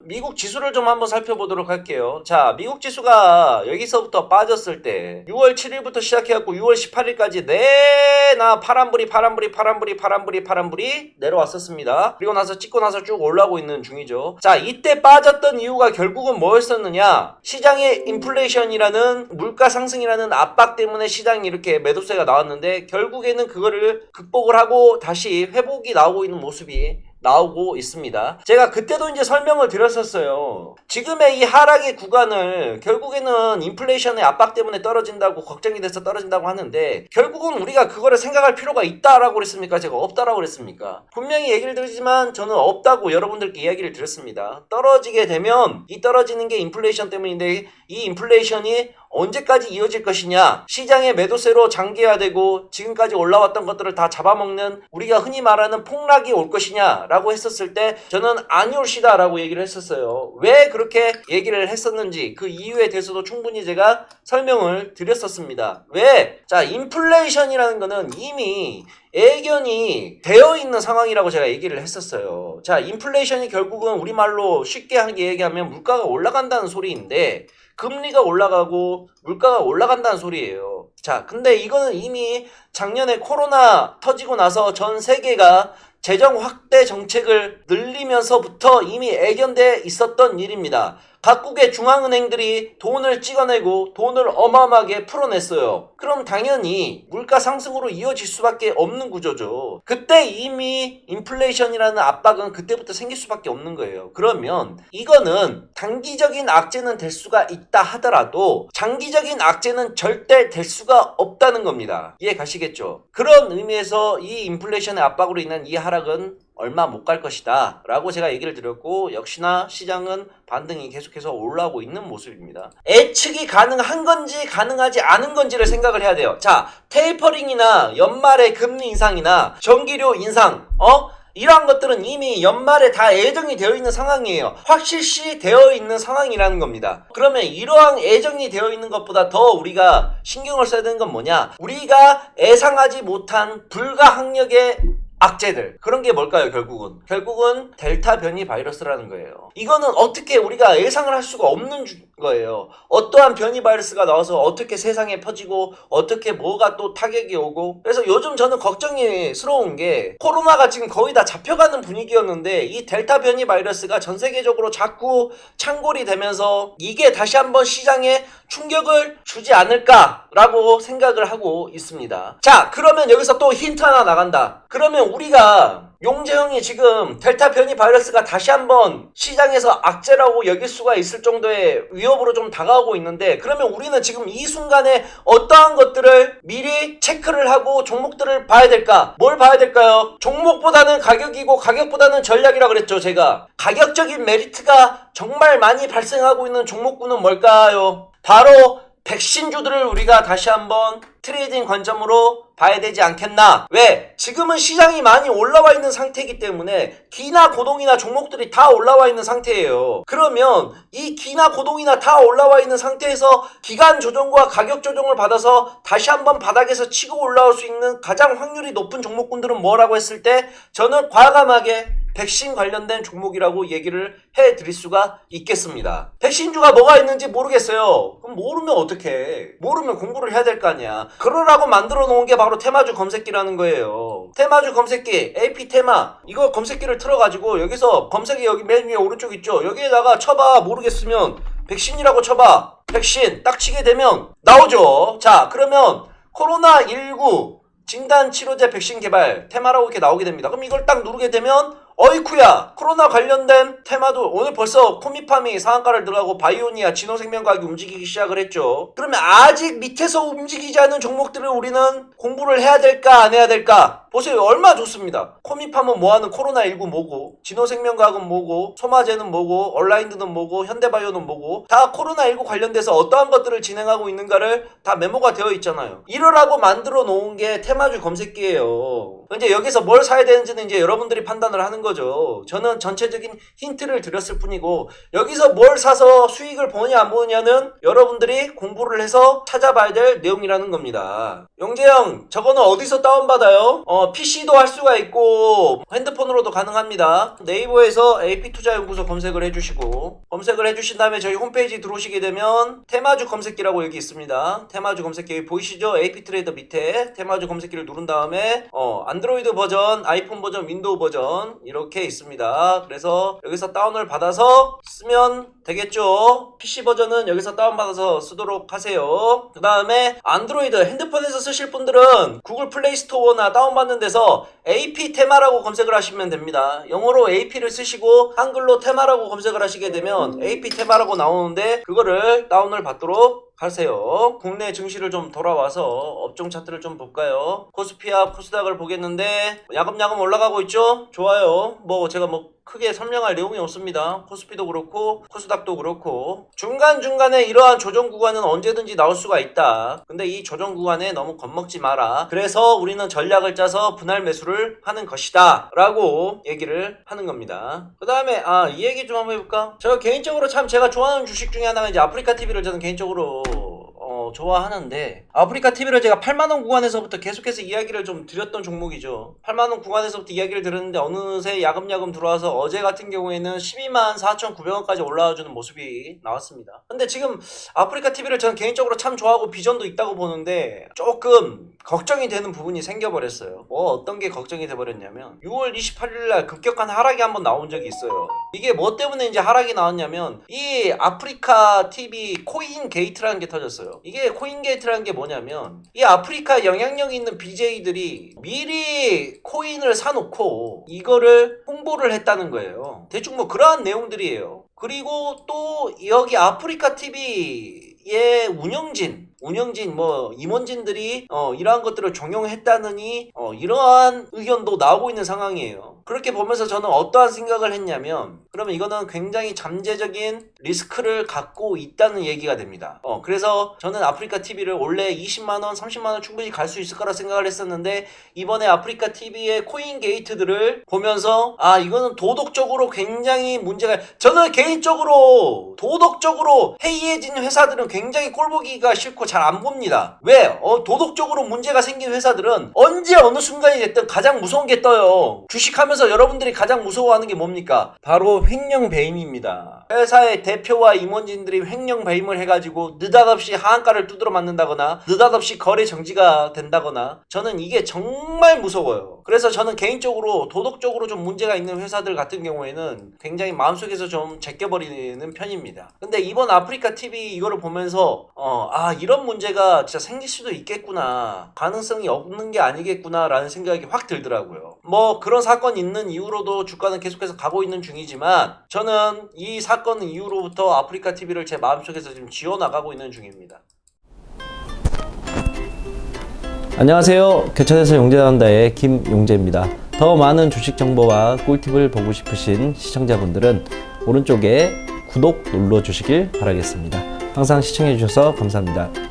미국 지수를 좀 한번 살펴보도록 할게요. 자, 미국 지수가 여기서부터 빠졌을 때 6월 7일부터 시작해갖고 6월 18일까지 내나 파란불이 내려왔었습니다. 그리고 나서 찍고 나서 쭉 올라오고 있는 중이죠. 자, 이때 빠졌던 이유가 결국은 뭐였었느냐? 시장의 인플레이션이라는 물가 상승이라는 압박 때문에 시장이 이렇게 매도세가 나왔는데 결국에는 그거를 극복을 하고 다시 회복이 나오고 있는 모습이 나오고 있습니다. 제가 그때도 이제 설명을 드렸었어요. 지금의 이 하락의 구간을 결국에는 인플레이션의 압박 때문에 떨어진다고 걱정이 돼서 떨어진다고 하는데 결국은 우리가 그거를 생각할 필요가 있다라고 그랬습니까? 제가 없다라고 그랬습니까? 분명히 얘기를 드리지만 저는 없다고 여러분들께 이야기를 드렸습니다. 떨어지게 되면 이 떨어지는 게 인플레이션 때문인데 이 인플레이션이 언제까지 이어질 것이냐, 시장의 매도세로 장기화되고 지금까지 올라왔던 것들을 다 잡아먹는 우리가 흔히 말하는 폭락이 올 것이냐 라고 했었을 때 저는 안 올시다 라고 얘기를 했었어요. 왜 그렇게 얘기를 했었는지 그 이유에 대해서도 충분히 제가 설명을 드렸었습니다. 왜? 자, 인플레이션이라는 거는 이미 애견이 되어 있는 상황이라고 제가 얘기를 했었어요. 자, 인플레이션이 결국은 우리말로 쉽게 얘기하면 물가가 올라간다는 소리인데 금리가 올라가고 물가가 올라간다는 소리예요. 자, 근데 이거는 이미 작년에 코로나 터지고 나서 전 세계가 재정 확대 정책을 늘리면서부터 이미 애견돼 있었던 일입니다. 각국의 중앙은행들이 돈을 찍어내고 돈을 어마어마하게 풀어냈어요. 그럼 당연히 물가 상승으로 이어질 수밖에 없는 구조죠. 그때 이미 인플레이션이라는 압박은 그때부터 생길 수밖에 없는 거예요. 그러면 이거는 단기적인 악재는 될 수가 있다 하더라도 장기적인 악재는 절대 될 수가 없다는 겁니다. 이해 가시겠죠? 그런 의미에서 이 인플레이션의 압박으로 인한 이 하락은 얼마 못 갈 것이다 라고 제가 얘기를 드렸고 역시나 시장은 반등이 계속해서 올라오고 있는 모습입니다. 예측이 가능한 건지 가능하지 않은 건지를 생각을 해야 돼요. 자, 테이퍼링이나 연말의 금리 인상이나 전기료 인상 이러한 것들은 이미 연말에 다 예정이 되어 있는 상황이에요. 확실시 되어 있는 상황이라는 겁니다. 그러면 이러한 예정이 되어 있는 것보다 더 우리가 신경을 써야 되는 건 뭐냐? 우리가 예상하지 못한 불가항력의 악재들, 그런 게 뭘까요? 결국은 델타 변이 바이러스라는 거예요. 이거는 어떻게 우리가 예상을 할 수가 없는 거예요. 어떠한 변이 바이러스가 나와서 어떻게 세상에 퍼지고 어떻게 뭐가 또 타격이 오고. 그래서 요즘 저는 걱정스러운 게 코로나가 지금 거의 다 잡혀가는 분위기였는데 이 델타 변이 바이러스가 전 세계적으로 자꾸 창궐이 되면서 이게 다시 한번 시장에 충격을 주지 않을까라고 생각을 하고 있습니다. 자, 그러면 여기서 또 힌트 하나 나간다. 그러면 우리가 용재형이 지금 델타 변이 바이러스가 다시 한번 시장에서 악재라고 여길 수가 있을 정도의 위협으로 좀 다가오고 있는데 그러면 우리는 지금 이 순간에 어떠한 것들을 미리 체크를 하고 종목들을 봐야 될까? 뭘 봐야 될까요? 종목보다는 가격이고 가격보다는 전략이라 그랬죠. 제가 가격적인 메리트가 정말 많이 발생하고 있는 종목군은 뭘까요? 바로 백신주들을 우리가 다시 한번 트레이딩 관점으로 봐야 되지 않겠나? 왜? 지금은 시장이 많이 올라와 있는 상태이기 때문에 기나 고동이나 종목들이 다 올라와 있는 상태예요. 그러면 이 기나 고동이나 다 올라와 있는 상태에서 기간 조정과 가격 조정을 받아서 다시 한번 바닥에서 치고 올라올 수 있는 가장 확률이 높은 종목군들은 뭐라고 했을 때 저는 과감하게 백신 관련된 종목이라고 얘기를 해드릴 수가 있겠습니다. 백신주가 뭐가 있는지 모르겠어요. 그럼 모르면 어떡해. 모르면 공부를 해야 될 거 아니야. 그러라고 만들어 놓은 게 바로 테마주 검색기라는 거예요. 테마주 검색기, AP 테마, 이거 검색기를 틀어가지고 여기서 검색이 여기 맨 위에 오른쪽 있죠. 여기에다가 쳐봐. 모르겠으면 백신이라고 쳐봐. 백신 딱 치게 되면 나오죠. 자, 그러면 코로나19 진단 치료제 백신 개발 테마라고 이렇게 나오게 됩니다. 그럼 이걸 딱 누르게 되면 어이쿠야, 코로나 관련된 테마도 오늘 벌써 코미팜이 상한가를 들어가고 바이오니아, 진호생명과학이 움직이기 시작을 했죠. 그러면 아직 밑에서 움직이지 않은 종목들을 우리는 공부를 해야 될까 안 해야 될까? 보세요. 얼마나 좋습니다. 코미팜은 뭐하는 코로나19 뭐고, 진호생명과학은 뭐고, 소마제는 뭐고, 얼라인드는 뭐고, 현대바이오는 뭐고, 다 코로나19 관련돼서 어떠한 것들을 진행하고 있는가를 다 메모가 되어 있잖아요. 이러라고 만들어 놓은 게 테마주 검색기예요. 이제 여기서 뭘 사야 되는지는 이제 여러분들이 판단을 하는 거죠. 저는 전체적인 힌트를 드렸을 뿐이고 여기서 뭘 사서 수익을 보느냐 안 보느냐는 여러분들이 공부를 해서 찾아봐야 될 내용이라는 겁니다. 용재형 그냥 저거는 어디서 다운받아요? PC도 할 수가 있고 핸드폰으로도 가능합니다. 네이버에서 AP투자연구소 검색을 해주시고, 검색을 해주신 다음에 저희 홈페이지 들어오시게 되면 테마주 검색기라고 여기 있습니다. 테마주 검색기 보이시죠? AP트레이더 밑에 테마주 검색기를 누른 다음에 안드로이드 버전, 아이폰 버전, 윈도우 버전 이렇게 있습니다. 그래서 여기서 다운을 받아서 쓰면 되겠죠. PC 버전은 여기서 다운받아서 쓰도록 하세요. 그 다음에 안드로이드 핸드폰에서 쓰실 분들은 구글 플레이 스토어나 다운받는 데서 AP 테마라고 검색을 하시면 됩니다. 영어로 AP를 쓰시고 한글로 테마라고 검색을 하시게 되면 AP 테마라고 나오는데 그거를 다운을 받도록 하세요. 국내 증시를 좀 돌아와서 업종 차트를 좀 볼까요? 코스피와 코스닥을 보겠는데 야금야금 올라가고 있죠? 좋아요. 제가 크게 설명할 내용이 없습니다. 코스피도 그렇고 코스닥도 그렇고 중간중간에 이러한 조정 구간은 언제든지 나올 수가 있다. 근데 이 조정 구간에 너무 겁먹지 마라. 그래서 우리는 전략을 짜서 분할 매수를 하는 것이다 라고 얘기를 하는 겁니다. 그 다음에 이 얘기 좀 한번 해볼까? 제가 개인적으로 제가 좋아하는 주식 중에 하나가 이제 아프리카TV를 저는 개인적으로 좋아하는데, 아프리카TV를 제가 8만원 구간에서부터 계속해서 이야기를 좀 드렸던 종목이죠. 8만원 구간에서부터 이야기를 들었는데 어느새 야금야금 들어와서 어제 같은 경우에는 124,900원까지 올라와주는 모습이 나왔습니다. 근데 지금 아프리카TV를 저는 개인적으로 참 좋아하고 비전도 있다고 보는데 조금 걱정이 되는 부분이 생겨버렸어요. 어떤 게 걱정이 돼버렸냐면 6월 28일날 급격한 하락이 한번 나온 적이 있어요. 이게 뭐 때문에 이제 하락이 나왔냐면 이 아프리카TV 코인 게이트라는 게 터졌어요. 이게 코인 게이트라는 게 뭐냐면 이 아프리카 영향력 있는 BJ들이 미리 코인을 사놓고 이거를 홍보를 했다는 거예요. 대충 그러한 내용들이에요. 그리고 또 여기 아프리카TV의 운영진 임원진들이 이러한 것들을 종용했다느니 이러한 의견도 나오고 있는 상황이에요. 그렇게 보면서 저는 어떠한 생각을 했냐면, 그러면 이거는 굉장히 잠재적인 리스크를 갖고 있다는 얘기가 됩니다. 그래서 저는 아프리카TV를 원래 20만원 30만원 충분히 갈 수 있을 거라 생각을 했었는데, 이번에 아프리카TV의 코인 게이트들을 보면서 이거는 도덕적으로 굉장히 문제가, 저는 개인적으로 도덕적으로 해이해진 회사들은 굉장히 꼴보기가 싫고 잘 안 봅니다. 왜? 도덕적으로 문제가 생긴 회사들은 언제 어느 순간이 됐든 가장 무서운 게 떠요. 주식하면서 여러분들이 가장 무서워하는 게 뭡니까? 바로 횡령 배임입니다. 회사의 대표와 임원진들이 횡령 배임을 해가지고 느닷없이 하한가를 두드러 맞는다거나 느닷없이 거래 정지가 된다거나, 저는 이게 정말 무서워요. 그래서 저는 개인적으로 도덕적으로 좀 문제가 있는 회사들 같은 경우에는 굉장히 마음속에서 좀 제껴버리는 편입니다. 근데 이번 아프리카TV 이거를 보면서 이런 문제가 진짜 생길 수도 있겠구나, 가능성이 없는 게 아니겠구나 라는 생각이 확 들더라고요. 그런 사건이 있는 이후로도 주가는 계속해서 가고 있는 중이지만, 저는 이 사건 이후로부터 아프리카TV를 제 마음속에서 지금 지워나가고 있는 중입니다. 안녕하세요. 교천에서 용재한다의 김용재입니다. 더 많은 주식 정보와 꿀팁을 보고 싶으신 시청자분들은 오른쪽에 구독 눌러주시길 바라겠습니다. 항상 시청해주셔서 감사합니다.